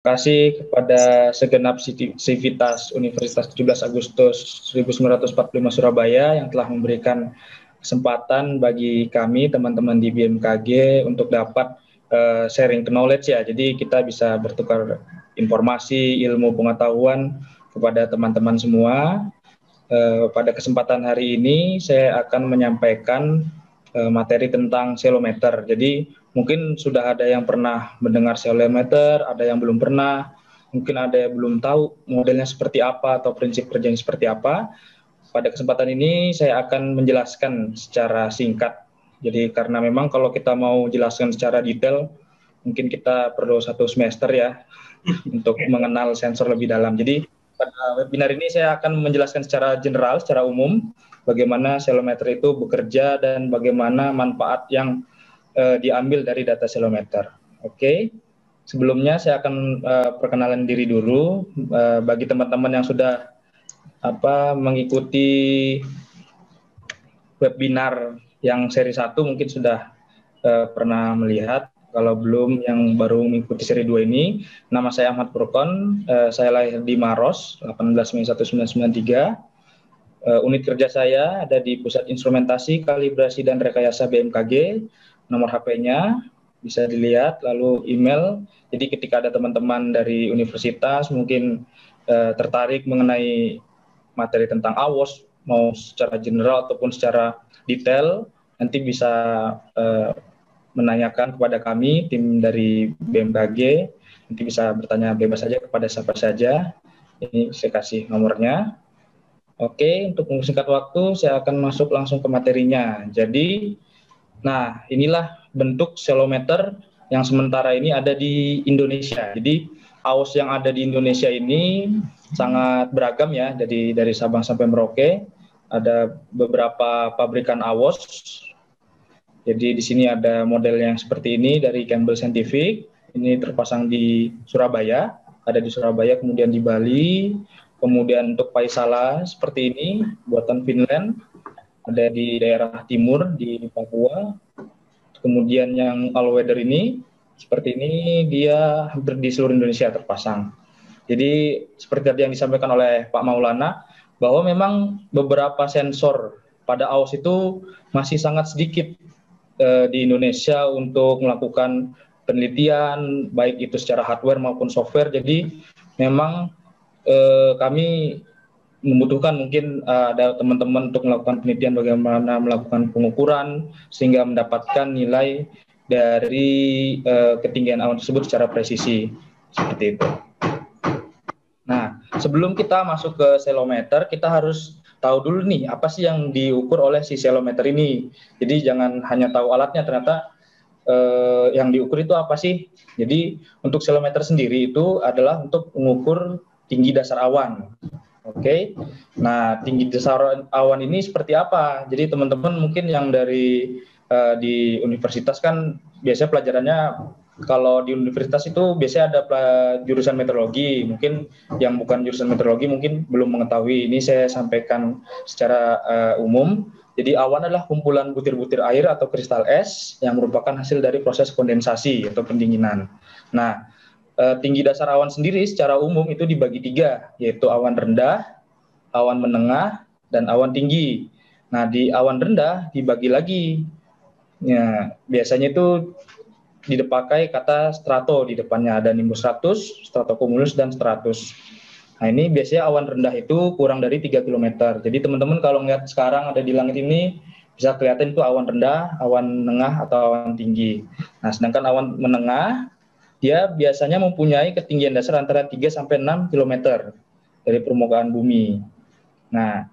kasih kepada segenap sivitas Universitas 17 Agustus 1945 Surabaya yang telah memberikan kesempatan bagi kami teman-teman di BMKG untuk dapat sharing knowledge ya. Jadi kita bisa bertukar informasi, ilmu, pengetahuan kepada teman-teman semua. Pada kesempatan hari ini saya akan menyampaikan materi tentang selometer. Jadi mungkin sudah ada yang pernah mendengar selometer, ada yang belum pernah, mungkin ada yang belum tahu modelnya seperti apa atau prinsip kerjanya seperti apa. Pada kesempatan ini saya akan menjelaskan secara singkat. Jadi karena memang kalau kita mau jelaskan secara detail, mungkin kita perlu 1 semester ya untuk mengenal sensor lebih dalam. Jadi pada webinar ini saya akan menjelaskan secara general, secara umum, bagaimana selometer itu bekerja dan bagaimana manfaat yang diambil dari data selometer. Oke, sebelumnya saya akan perkenalan diri dulu bagi teman-teman yang sudah mengikuti webinar yang seri 1 mungkin sudah pernah melihat. Kalau belum, yang baru mengikuti seri 2 ini, nama saya Ahmad Furqon, saya lahir di Maros, 18 Mei 1993. Unit kerja saya ada di Pusat Instrumentasi, Kalibrasi, dan Rekayasa BMKG. Nomor HP-nya bisa dilihat, lalu email. Jadi ketika ada teman-teman dari universitas mungkin tertarik mengenai materi tentang AWOS, mau secara general ataupun secara detail, nanti bisa menanyakan kepada kami, tim dari BMKG, nanti bisa bertanya bebas saja kepada siapa saja. Ini saya kasih nomornya. Oke, untuk mempersingkat waktu, saya akan masuk langsung ke materinya. Jadi, nah inilah bentuk selometer yang sementara ini ada di Indonesia. Jadi, AWOS yang ada di Indonesia ini sangat beragam ya, dari Sabang sampai Merauke. Ada beberapa pabrikan AWOS. Jadi di sini ada model yang seperti ini dari Campbell Scientific. Ini terpasang di Surabaya, ada di Surabaya, kemudian di Bali. Kemudian untuk Paisala seperti ini, buatan Finland, ada di daerah timur, di Papua. Kemudian yang all weather ini, seperti ini, dia hampir di seluruh Indonesia terpasang. Jadi seperti tadi yang disampaikan oleh Pak Maulana, bahwa memang beberapa sensor pada AWOS itu masih sangat sedikit di Indonesia untuk melakukan penelitian, baik itu secara hardware maupun software. Jadi memang kami membutuhkan mungkin ada teman-teman untuk melakukan penelitian bagaimana melakukan pengukuran sehingga mendapatkan nilai dari ketinggian awan tersebut secara presisi, seperti itu. Nah, sebelum kita masuk ke selometer, kita harus tahu dulu nih apa sih yang diukur oleh si selometer ini. Jadi jangan hanya tahu alatnya, ternyata yang diukur itu apa sih. Jadi untuk selometer sendiri itu adalah untuk mengukur tinggi dasar awan. Oke. Nah, tinggi dasar awan ini seperti apa? Jadi teman-teman mungkin yang dari di universitas kan biasanya pelajarannya, kalau di universitas itu biasanya ada jurusan meteorologi. Mungkin yang bukan jurusan meteorologi mungkin belum mengetahui. Ini saya sampaikan secara umum. Jadi awan adalah kumpulan butir-butir air atau kristal es yang merupakan hasil dari proses kondensasi atau pendinginan. Nah, tinggi dasar awan sendiri secara umum itu dibagi 3, yaitu awan rendah, awan menengah, dan awan tinggi. Nah, di awan rendah dibagi lagi. Ya, biasanya itu dipakai kata strato, di depannya ada nimbus 100, stratocumulus, dan stratus. Nah, ini biasanya awan rendah itu kurang dari 3 km. Jadi teman-teman kalau melihat sekarang ada di langit ini, bisa kelihatan itu awan rendah, awan menengah, atau awan tinggi. Nah, sedangkan awan menengah, dia biasanya mempunyai ketinggian dasar antara 3 sampai 6 km dari permukaan bumi. Nah,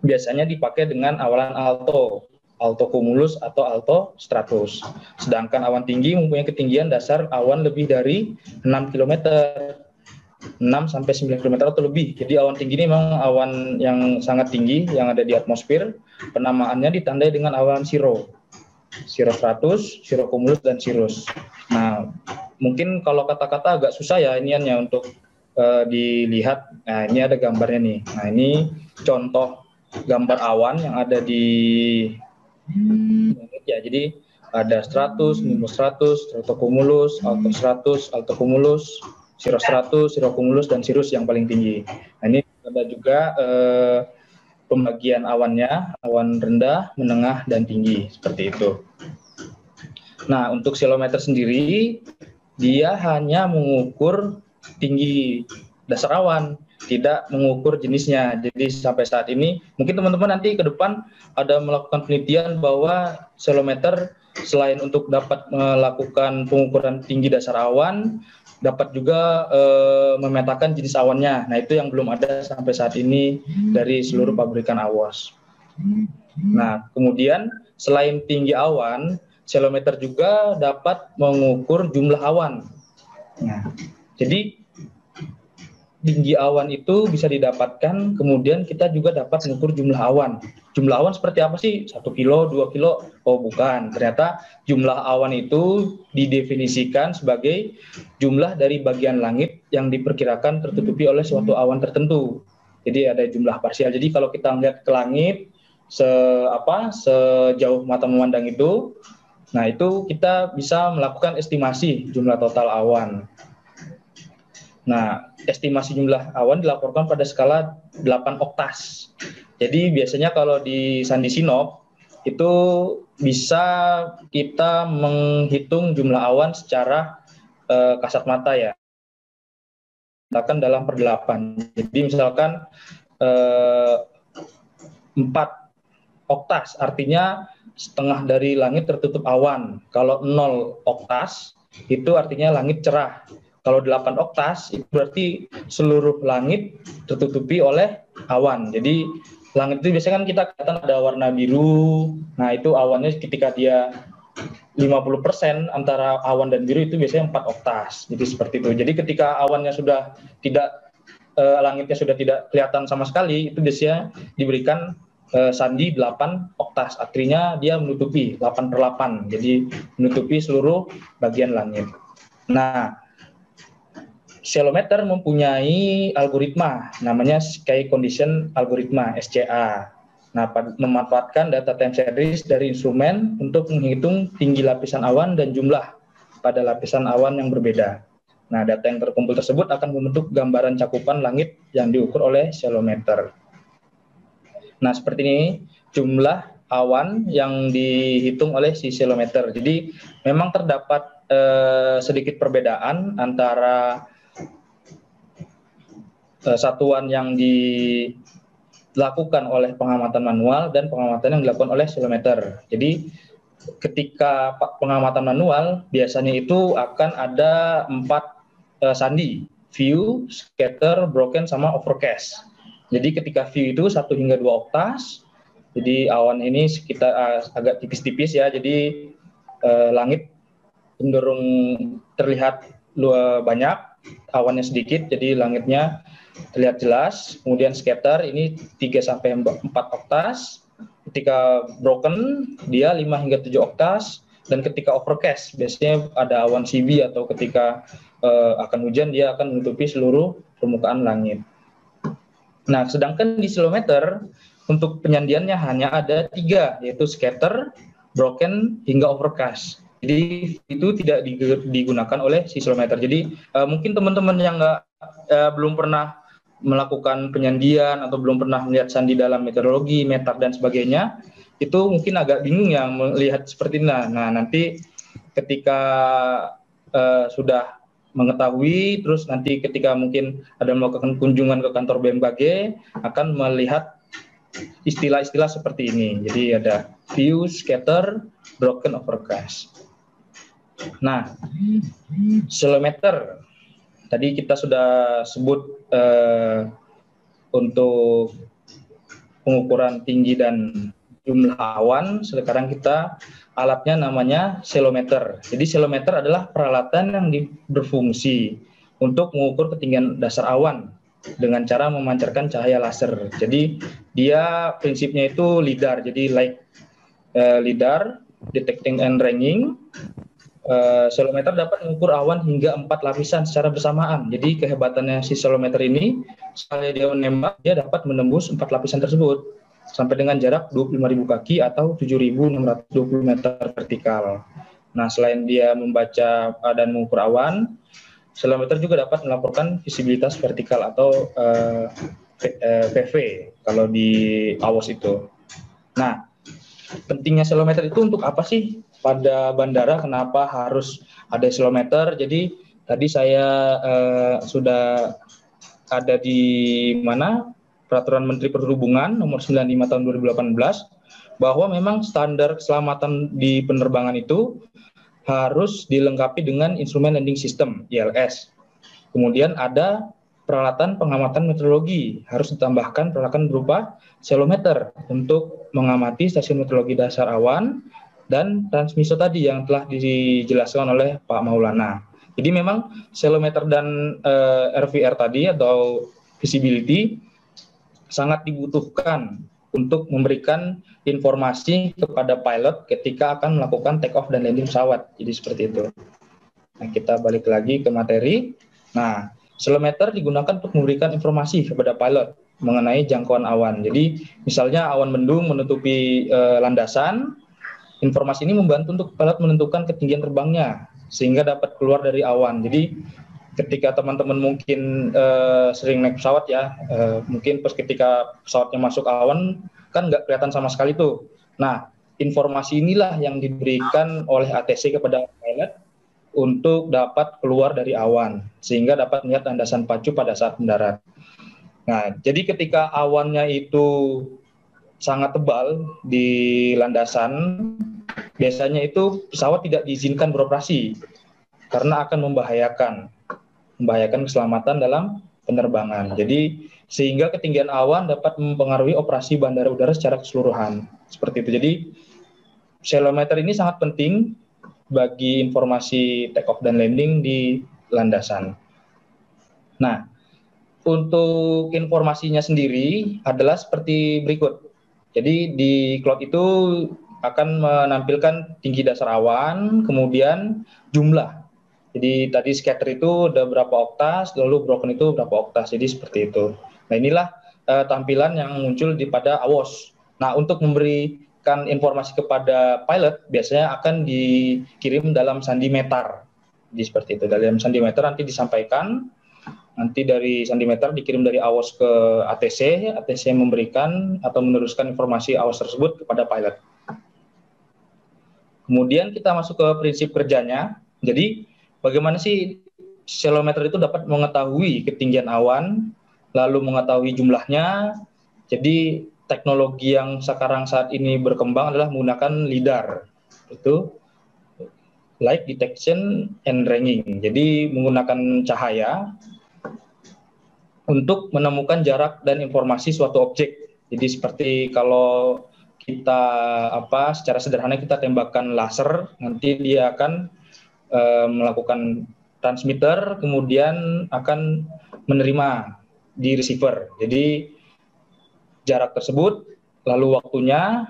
biasanya dipakai dengan awan alto, alto cumulus atau alto stratus. Sedangkan awan tinggi mempunyai ketinggian dasar awan lebih dari 6 km. 6 sampai 9 km atau lebih. Jadi awan tinggi ini memang awan yang sangat tinggi yang ada di atmosfer. Penamaannya ditandai dengan awan siro. Cirrostratus, cirrocumulus, dan cirrus. Nah, mungkin kalau kata-kata agak susah ya iniannya untuk dilihat. Nah, ini ada gambarnya nih. Nah, ini contoh gambar awan yang ada di ya. Jadi ada stratus, nimbus stratus, stratocumulus, alto stratus, alto cumulus. Cirrostratus, cirrocumulus, dan cirrus yang paling tinggi. Nah, ini ada juga pembagian awannya, awan rendah, menengah, dan tinggi, seperti itu. Nah, untuk silometer sendiri, dia hanya mengukur tinggi dasar awan, tidak mengukur jenisnya. Jadi sampai saat ini, mungkin teman-teman nanti ke depan ada melakukan penelitian bahwa silometer selain untuk dapat melakukan pengukuran tinggi dasar awan, dapat juga memetakan jenis awannya. Nah, itu yang belum ada sampai saat ini dari seluruh pabrikan awas. Nah, kemudian selain tinggi awan, silometer juga dapat mengukur jumlah awan. Nah, jadi tinggi awan itu bisa didapatkan, kemudian kita juga dapat mengukur jumlah awan. Jumlah awan seperti apa sih? 1 kilo, 2 kilo? Oh bukan, ternyata jumlah awan itu didefinisikan sebagai jumlah dari bagian langit yang diperkirakan tertutupi oleh suatu awan tertentu. Jadi ada jumlah parsial. Jadi kalau kita melihat ke langit, sejauh mata memandang itu, nah itu kita bisa melakukan estimasi jumlah total awan. Nah, estimasi jumlah awan dilaporkan pada skala 8 oktas. Jadi biasanya kalau di Sandi Sinop itu bisa kita menghitung jumlah awan secara kasat mata ya. Misalkan dalam per 8. Jadi misalkan 4 oktas artinya setengah dari langit tertutup awan. Kalau 0 oktas itu artinya langit cerah. Kalau 8 oktas, itu berarti seluruh langit tertutupi oleh awan. Jadi langit itu biasanya kan kita kelihatan ada warna biru. Nah, itu awannya ketika dia 50% antara awan dan biru itu biasanya 4 oktas. Jadi seperti itu. Jadi ketika awannya sudah tidak, langitnya sudah tidak kelihatan sama sekali, itu biasanya diberikan sandi 8 oktas. Artinya dia menutupi 8/8. Jadi menutupi seluruh bagian langit. Nah, silometer mempunyai algoritma namanya Sky Condition Algoritma (SCA). Nah, memanfaatkan data time series dari instrumen untuk menghitung tinggi lapisan awan dan jumlah pada lapisan awan yang berbeda. Nah, data yang terkumpul tersebut akan membentuk gambaran cakupan langit yang diukur oleh silometer. Nah, seperti ini jumlah awan yang dihitung oleh si silometer. Jadi memang terdapat sedikit perbedaan antara satuan yang dilakukan oleh pengamatan manual dan pengamatan yang dilakukan oleh silometer. Jadi ketika pengamatan manual biasanya itu akan ada 4 sandi, view, scatter, broken, sama overcast. Jadi ketika view itu 1 hingga 2 oktas, jadi awan ini sekitar agak tipis-tipis ya, jadi langit cenderung terlihat banyak, awannya sedikit, jadi langitnya terlihat jelas. Kemudian scatter ini 3-4 oktas. Ketika broken dia 5 hingga 7 oktas. Dan ketika overcast biasanya ada awan CB atau ketika akan hujan dia akan menutupi seluruh permukaan langit. Nah, sedangkan di silometer untuk penyandiannya hanya ada 3, yaitu scatter, broken, hingga overcast. Jadi itu tidak digunakan oleh si silometer. Jadi mungkin teman-teman yang belum pernah melakukan penyandian atau belum pernah melihat sandi dalam meteorologi, metak dan sebagainya, itu mungkin agak bingung ya melihat seperti ini. Nah, nanti ketika sudah mengetahui, terus nanti ketika mungkin ada melakukan kunjungan ke kantor BMKG akan melihat istilah-istilah seperti ini. Jadi ada view, scatter, broken, overcast. Nah, silometer tadi kita sudah sebut untuk pengukuran tinggi dan jumlah awan. Sekarang kita alatnya namanya silometer. Jadi silometer adalah peralatan yang berfungsi untuk mengukur ketinggian dasar awan dengan cara memancarkan cahaya laser. Jadi dia prinsipnya itu LIDAR. Jadi LIDAR, detecting and ranging. Silometer dapat mengukur awan hingga 4 lapisan secara bersamaan. Jadi kehebatannya si silometer ini, sekali dia menembak, dia dapat menembus 4 lapisan tersebut sampai dengan jarak 25.000 kaki atau 7.620 meter vertikal. Nah, selain dia membaca dan mengukur awan, Selometer juga dapat melaporkan visibilitas vertikal atau PV kalau di AWOS itu. Nah, pentingnya selometer itu untuk apa sih pada bandara? Kenapa harus ada selometer? Jadi tadi saya sudah ada di mana Peraturan Menteri Perhubungan nomor 95 tahun 2018 bahwa memang standar keselamatan di penerbangan itu harus dilengkapi dengan instrumen landing system ILS. Kemudian ada peralatan pengamatan meteorologi, harus ditambahkan peralatan berupa selometer untuk mengamati stasiun meteorologi dasar awan dan transmiso tadi yang telah dijelaskan oleh Pak Maulana. Jadi memang selometer dan RVR tadi atau visibility sangat dibutuhkan untuk memberikan informasi kepada pilot ketika akan melakukan take off dan landing pesawat. Jadi seperti itu. Nah, kita balik lagi ke materi. Nah, selometer digunakan untuk memberikan informasi kepada pilot mengenai jangkauan awan. Jadi, misalnya awan mendung menutupi landasan, informasi ini membantu untuk pilot menentukan ketinggian terbangnya sehingga dapat keluar dari awan. Jadi, ketika teman-teman mungkin sering naik pesawat ya, mungkin pas ketika pesawatnya masuk awan kan nggak kelihatan sama sekali tuh. Nah, informasi inilah yang diberikan oleh ATC kepada pilot untuk dapat keluar dari awan sehingga dapat melihat landasan pacu pada saat mendarat. Nah, jadi ketika awannya itu sangat tebal di landasan, biasanya itu pesawat tidak diizinkan beroperasi karena akan membahayakan keselamatan dalam penerbangan. Jadi sehingga ketinggian awan dapat mempengaruhi operasi bandara udara secara keseluruhan. Seperti itu. Jadi selometer ini sangat penting bagi informasi take off dan landing di landasan. Nah, untuk informasinya sendiri adalah seperti berikut. Jadi di cloud itu akan menampilkan tinggi dasar awan, kemudian jumlah. Jadi tadi scatter itu ada berapa oktas, lalu broken itu berapa oktas. Jadi seperti itu. Nah, inilah tampilan yang muncul pada AWOS. Nah, untuk memberikan informasi kepada pilot biasanya akan dikirim dalam sandimeter. Jadi seperti itu. Dalam sandimeter nanti disampaikan, nanti dari sandimeter dikirim dari AWOS ke ATC, ATC memberikan atau meneruskan informasi AWOS tersebut kepada pilot. Kemudian kita masuk ke prinsip kerjanya. Jadi bagaimana sih selometer itu dapat mengetahui ketinggian awan, lalu mengetahui jumlahnya. Jadi teknologi yang sekarang saat ini berkembang adalah menggunakan LiDAR. Itu light detection and ranging. Jadi menggunakan cahaya untuk menemukan jarak dan informasi suatu objek. Jadi seperti kalau kita secara sederhana kita tembakan laser, nanti dia akan melakukan transmitter, kemudian akan menerima di receiver. Jadi jarak tersebut, lalu waktunya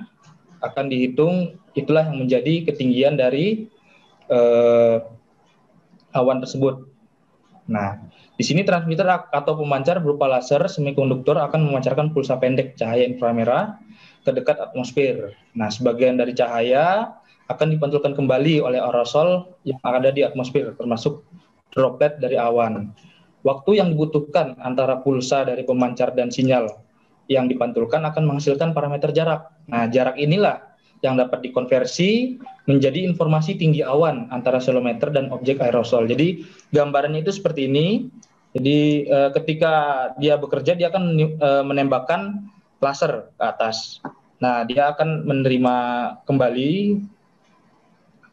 akan dihitung, itulah yang menjadi ketinggian dari awan tersebut. Nah, di sini transmitter atau pemancar berupa laser semikonduktor akan memancarkan pulsa pendek cahaya inframerah ke dekat atmosfer. Nah, sebagian dari cahaya akan dipantulkan kembali oleh aerosol yang ada di atmosfer, termasuk droplet dari awan. Waktu yang dibutuhkan antara pulsa dari pemancar dan sinyal yang dipantulkan akan menghasilkan parameter jarak. Nah, jarak inilah yang dapat dikonversi menjadi informasi tinggi awan antara selometer dan objek aerosol. Jadi gambarannya itu seperti ini. Jadi ketika dia bekerja, dia akan menembakkan laser ke atas. Nah, dia akan menerima kembali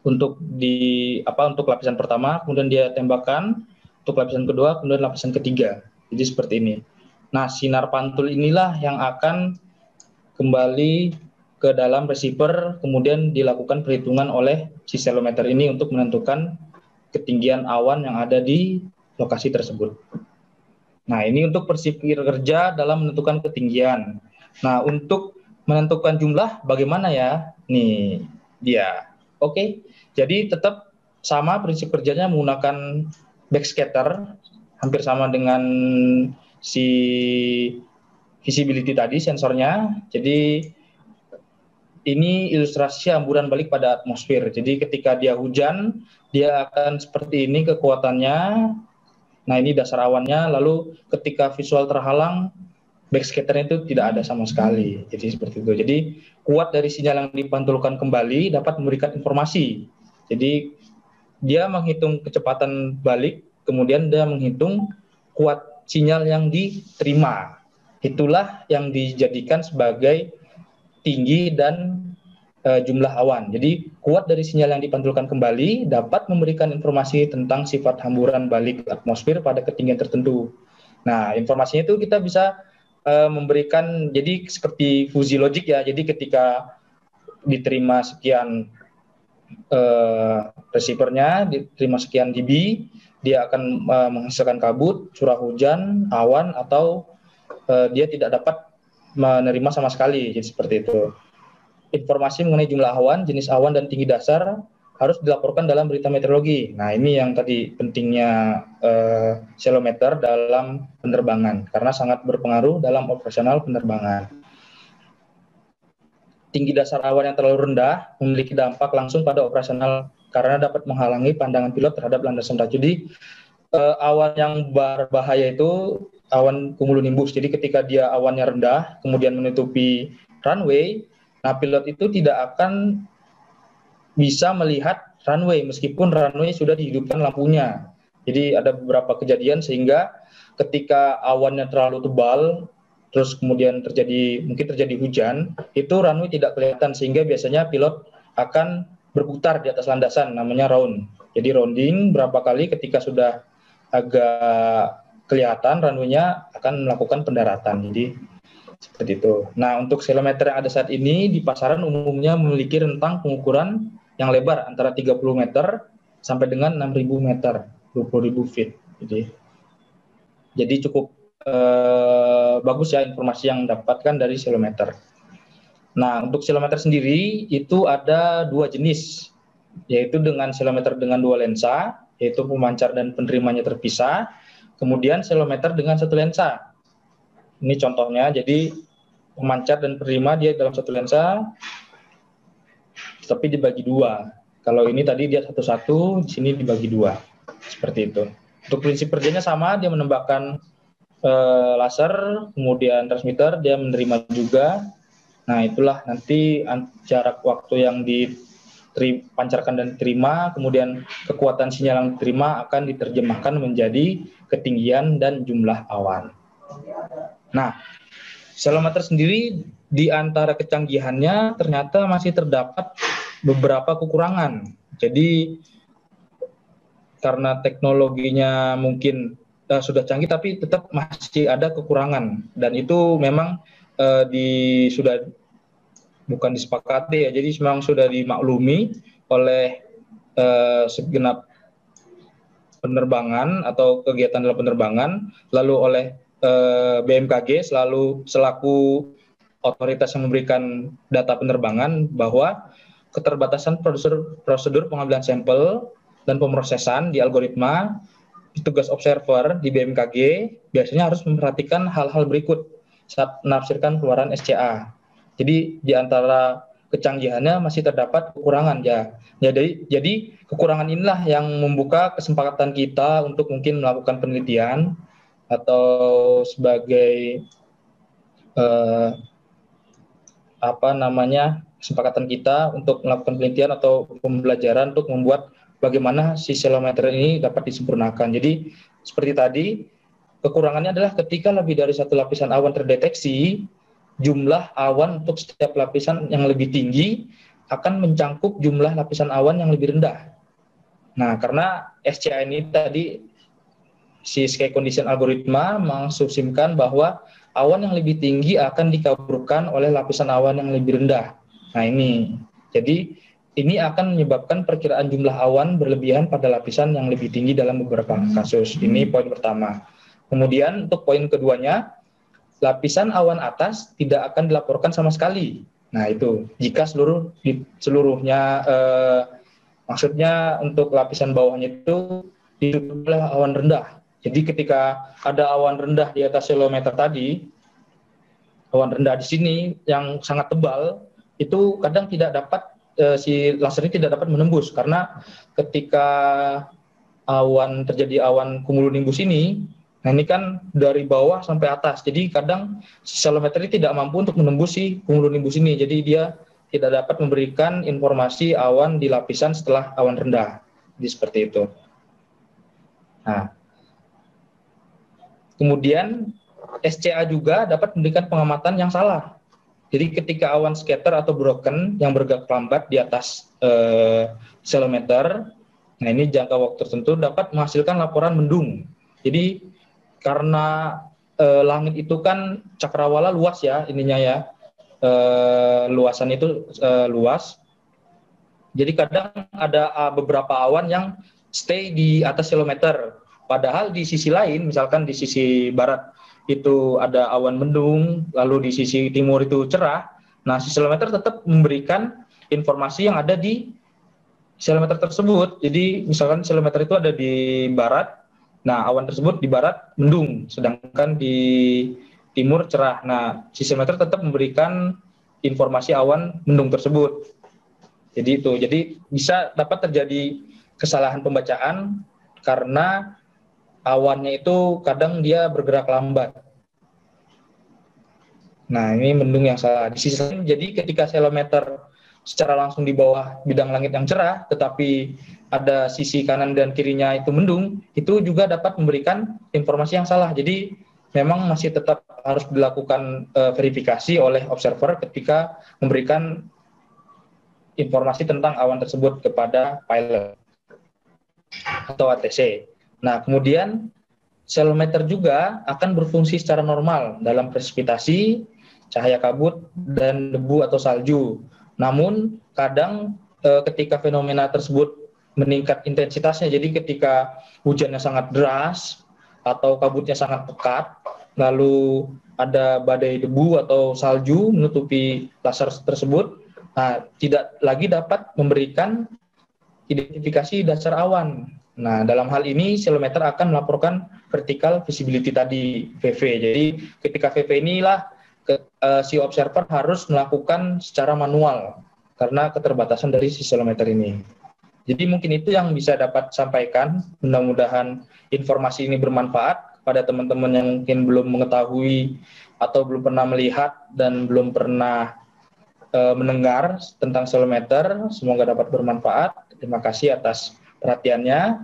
untuk untuk lapisan pertama, kemudian dia tembakkan untuk lapisan kedua, kemudian lapisan ketiga. Jadi seperti ini. Nah, sinar pantul inilah yang akan kembali ke dalam receiver, kemudian dilakukan perhitungan oleh si selometer ini untuk menentukan ketinggian awan yang ada di lokasi tersebut. Nah, ini untuk prinsip kerja dalam menentukan ketinggian. Nah, untuk menentukan jumlah bagaimana ya? Nih, dia. Oke. Jadi tetap sama prinsip kerjanya menggunakan backscatter, hampir sama dengan si visibility tadi sensornya. Jadi ini ilustrasi hamburan balik pada atmosfer. Jadi ketika dia hujan, dia akan seperti ini kekuatannya. Nah, ini dasar awannya, lalu ketika visual terhalang, backscatternya itu tidak ada sama sekali. Jadi seperti itu. Jadi kuat dari sinyal yang dipantulkan kembali dapat memberikan informasi. Jadi dia menghitung kecepatan balik, kemudian dia menghitung kuat sinyal yang diterima. Itulah yang dijadikan sebagai tinggi dan jumlah awan. Jadi kuat dari sinyal yang dipantulkan kembali dapat memberikan informasi tentang sifat hamburan balik atmosfer pada ketinggian tertentu. Nah, informasinya itu kita bisa memberikan, jadi seperti fuzzy logic ya. Jadi ketika diterima sekian receivernya, diterima sekian dB, dia akan menghasilkan kabut, curah hujan, awan, atau dia tidak dapat menerima sama sekali. Jadi seperti itu. Informasi mengenai jumlah awan, jenis awan, dan tinggi dasar harus dilaporkan dalam berita meteorologi. Nah, ini yang tadi pentingnya selometer dalam penerbangan, karena sangat berpengaruh dalam operasional penerbangan. Tinggi dasar awan yang terlalu rendah memiliki dampak langsung pada operasional karena dapat menghalangi pandangan pilot terhadap landasan raju. Jadi awan yang berbahaya itu awan cumulonimbus. Jadi ketika dia awannya rendah, kemudian menutupi runway, nah pilot itu tidak akan bisa melihat runway meskipun runway sudah dihidupkan lampunya. Jadi ada beberapa kejadian sehingga ketika awannya terlalu tebal, terus kemudian mungkin terjadi hujan, itu runway tidak kelihatan sehingga biasanya pilot akan berputar di atas landasan, namanya round. Jadi rounding berapa kali, ketika sudah agak kelihatan runway-nya akan melakukan pendaratan. Jadi seperti itu. Nah, untuk selometer yang ada saat ini di pasaran umumnya memiliki rentang pengukuran yang lebar antara 30 meter sampai dengan 6.000 meter, 20.000 feet. Jadi cukup bagus ya informasi yang dapatkan dari selometer. Nah, untuk selometer sendiri itu ada dua jenis, yaitu dengan selometer dengan dua lensa, yaitu pemancar dan penerimanya terpisah, kemudian selometer dengan satu lensa. Ini contohnya, jadi pemancar dan penerima dia dalam satu lensa, tapi dibagi dua. Kalau ini tadi dia satu-satu, di sini dibagi dua. Seperti itu. Untuk prinsip kerjanya sama, dia menembakkan laser, kemudian transmitter, dia menerima juga. Nah, itulah nanti jarak waktu yang dipancarkan dan diterima, kemudian kekuatan sinyal yang diterima akan diterjemahkan menjadi ketinggian dan jumlah awan. Nah, selometer sendiri di antara kecanggihannya ternyata masih terdapat beberapa kekurangan. Jadi karena teknologinya mungkin sudah canggih, tapi tetap masih ada kekurangan, dan itu memang sudah bukan disepakati ya. Jadi memang sudah dimaklumi oleh segenap penerbangan atau kegiatan dalam penerbangan, lalu oleh BMKG selaku otoritas yang memberikan data penerbangan, bahwa keterbatasan prosedur pengambilan sampel dan pemrosesan di algoritma tugas observer di BMKG biasanya harus memperhatikan hal-hal berikut saat menafsirkan keluaran SCA. Jadi di antara kecanggihannya masih terdapat kekurangan ya. Jadi kekurangan inilah yang membuka kesempatan kita untuk mungkin melakukan penelitian atau sebagai kesepakatan kita untuk melakukan penelitian atau pembelajaran untuk membuat bagaimana si selometer ini dapat disempurnakan. Jadi seperti tadi, kekurangannya adalah ketika lebih dari satu lapisan awan terdeteksi, jumlah awan untuk setiap lapisan yang lebih tinggi akan mencangkup jumlah lapisan awan yang lebih rendah. Nah, karena SCA ini tadi, si sky condition algoritma mengasumsikan bahwa awan yang lebih tinggi akan dikaburkan oleh lapisan awan yang lebih rendah. Nah, ini. Jadi, ini akan menyebabkan perkiraan jumlah awan berlebihan pada lapisan yang lebih tinggi dalam beberapa kasus. Ini poin pertama. Kemudian, untuk poin keduanya, lapisan awan atas tidak akan dilaporkan sama sekali. Nah, itu. Jika seluruhnya, maksudnya untuk lapisan bawahnya itu ditutup oleh awan rendah. Jadi ketika ada awan rendah di atas selometer tadi, awan rendah di sini yang sangat tebal, itu kadang tidak dapat, si laser ini tidak dapat menembus, karena ketika terjadi awan cumulonimbus ini, nah ini kan dari bawah sampai atas, jadi kadang seismometer ini tidak mampu untuk menembus si cumulonimbus ini, jadi dia tidak dapat memberikan informasi awan di lapisan setelah awan rendah. Jadi seperti itu. Nah, kemudian SCA juga dapat memberikan pengamatan yang salah. Jadi ketika awan scatter atau broken yang bergerak lambat di atas seismometer, nah ini jangka waktu tertentu dapat menghasilkan laporan mendung. Jadi karena langit itu kan cakrawala luas ya ininya ya, luasan itu luas. Jadi kadang ada beberapa awan yang stay di atas seismometer. Padahal di sisi lain, misalkan di sisi barat itu ada awan mendung, lalu di sisi timur itu cerah. Nah, seismometer tetap memberikan informasi yang ada di seismometer tersebut. Jadi misalkan seismometer itu ada di barat, nah awan tersebut di barat mendung, sedangkan di timur cerah. Nah, seismometer tetap memberikan informasi awan mendung tersebut. Jadi itu, jadi bisa dapat terjadi kesalahan pembacaan karena awannya itu kadang dia bergerak lambat. Nah, ini mendung yang salah. Di sisi lain, jadi ketika seismometer secara langsung di bawah bidang langit yang cerah, tetapi ada sisi kanan dan kirinya itu mendung, itu juga dapat memberikan informasi yang salah. Jadi memang masih tetap harus dilakukan verifikasi oleh observer ketika memberikan informasi tentang awan tersebut kepada pilot atau ATC. Nah, kemudian seismometer juga akan berfungsi secara normal dalam presipitasi, cahaya kabut, dan debu atau salju. Namun, kadang ketika fenomena tersebut meningkat intensitasnya, jadi ketika hujannya sangat deras atau kabutnya sangat pekat, lalu ada badai debu atau salju menutupi laser tersebut, nah, tidak lagi dapat memberikan identifikasi dasar awan. Nah, dalam hal ini seismometer akan melaporkan vertical visibility tadi, VV. Jadi ketika VV inilah si observer harus melakukan secara manual karena keterbatasan dari si seismometer ini. Jadi mungkin itu yang bisa dapat sampaikan. Mudah-mudahan informasi ini bermanfaat kepada teman-teman yang mungkin belum mengetahui atau belum pernah melihat dan belum pernah mendengar tentang seismometer. Semoga dapat bermanfaat. Terima kasih atas perhatiannya.